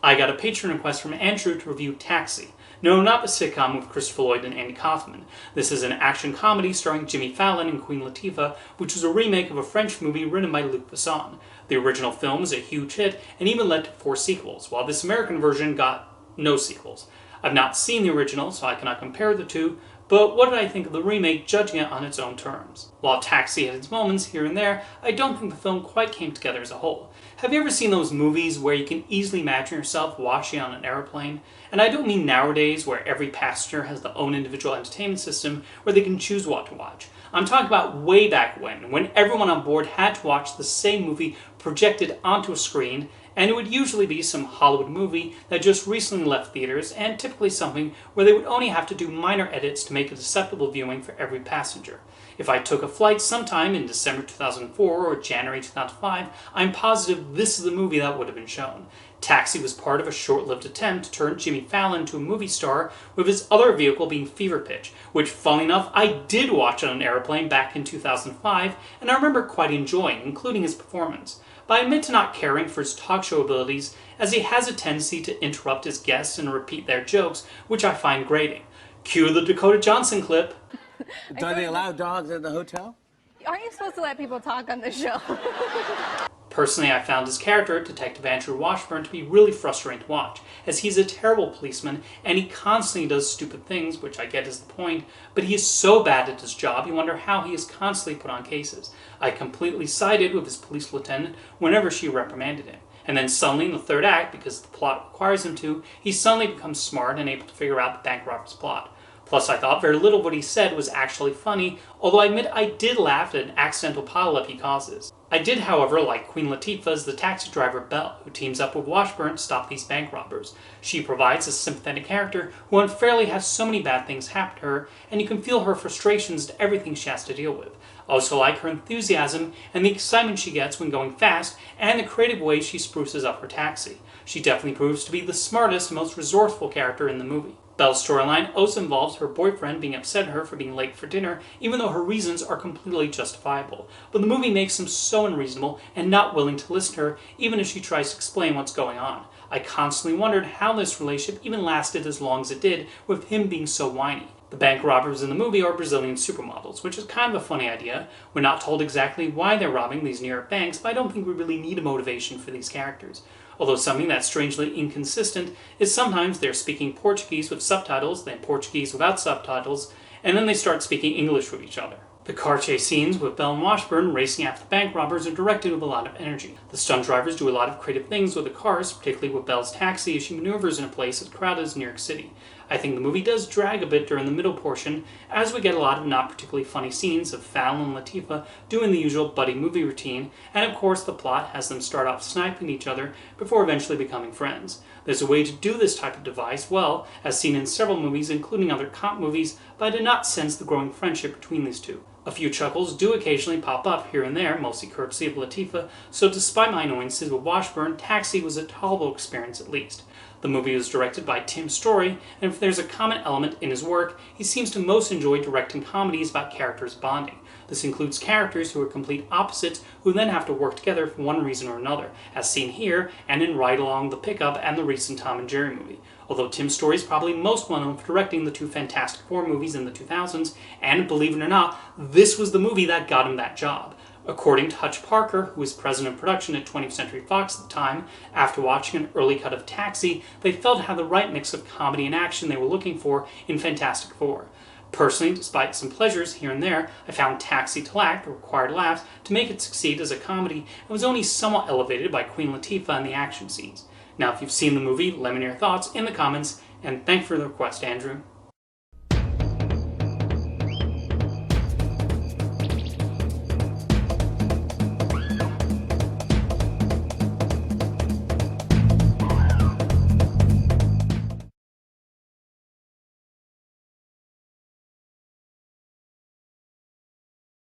I got a patron request from Andrew to review Taxi. No, not the sitcom with Christopher Lloyd and Andy Kaufman. This is an action comedy starring Jimmy Fallon and Queen Latifah, which was a remake of a French movie written by Luc Besson. The original film was a huge hit and even led to 4 sequels, while this American version got no sequels. I've not seen the original, so I cannot compare the two, but what did I think of the remake, judging it on its own terms? While Taxi had its moments here and there, I don't think the film quite came together as a whole. Have you ever seen those movies where you can easily imagine yourself watching on an airplane? And I don't mean nowadays where every passenger has their own individual entertainment system where they can choose what to watch. I'm talking about way back when everyone on board had to watch the same movie projected onto a screen, and it would usually be some Hollywood movie that just recently left theaters, and typically something where they would only have to do minor edits to make it acceptable viewing for every passenger. If I took a flight sometime in December 2004 or January 2005, I'm positive this is the movie that would have been shown. Taxi was part of a short-lived attempt to turn Jimmy Fallon into a movie star, with his other vehicle being Fever Pitch, which, funnily enough, I did watch on an airplane back in 2005, and I remember quite enjoying, including his performance. But I admit to not caring for his talk show abilities, as he has a tendency to interrupt his guests and repeat their jokes, which I find grating. Cue the Dakota Johnson clip. Do they allow dogs at the hotel? Aren't you supposed to let people talk on the show? Personally, I found his character, Detective Andrew Washburn, to be really frustrating to watch, as he's a terrible policeman and he constantly does stupid things, which I get is the point, but he is so bad at his job you wonder how he is constantly put on cases. I completely sided with his police lieutenant whenever she reprimanded him. And then suddenly in the third act, because the plot requires him to, he suddenly becomes smart and able to figure out the bank robber's plot. Plus, I thought very little of what he said was actually funny, although I admit I did laugh at an accidental pileup he causes. I did, however, like Queen Latifah as the taxi driver Belle, who teams up with Washburn to stop these bank robbers. She provides a sympathetic character who unfairly has so many bad things happen to her, and you can feel her frustrations to everything she has to deal with. Also like her enthusiasm and the excitement she gets when going fast, and the creative ways she spruces up her taxi. She definitely proves to be the smartest and most resourceful character in the movie. Belle's storyline also involves her boyfriend being upset at her for being late for dinner, even though her reasons are completely justifiable. But the movie makes him so unreasonable and not willing to listen to her, even if she tries to explain what's going on. I constantly wondered how this relationship even lasted as long as it did, with him being so whiny. The bank robbers in the movie are Brazilian supermodels, which is kind of a funny idea. We're not told exactly why they're robbing these New York banks, but I don't think we really need a motivation for these characters. Although something that's strangely inconsistent is sometimes they're speaking Portuguese with subtitles, then Portuguese without subtitles, and then they start speaking English with each other. The car chase scenes with Belle and Washburn racing after the bank robbers are directed with a lot of energy. The stunt drivers do a lot of creative things with the cars, particularly with Belle's taxi as she maneuvers in a place as crowded as New York City. I think the movie does drag a bit during the middle portion, as we get a lot of not particularly funny scenes of Fallon and Latifah doing the usual buddy movie routine, and of course the plot has them start off sniping each other before eventually becoming friends. There's a way to do this type of device well, as seen in several movies including other cop movies, but I did not sense the growing friendship between these two. A few chuckles do occasionally pop up here and there, mostly courtesy of Latifah, so despite my annoyances with Washburn, Taxi was a tolerable experience at least. The movie was directed by Tim Story, and if there's a common element in his work, he seems to most enjoy directing comedies about characters bonding. This includes characters who are complete opposites who then have to work together for one reason or another, as seen here and in Ride Along the Pickup and the recent Tom and Jerry movie. Although Tim Story is probably most well known for directing the 2 Fantastic Four movies in the 2000s, and believe it or not, this was the movie that got him that job. According to Hutch Parker, who was president of production at 20th Century Fox at the time, after watching an early cut of Taxi, they felt it had the right mix of comedy and action they were looking for in Fantastic Four. Personally, despite some pleasures here and there, I found Taxi to lack the required laughs to make it succeed as a comedy, and was only somewhat elevated by Queen Latifah and the action scenes. Now, if you've seen the movie, let me know your thoughts in the comments, and thanks for the request, Andrew.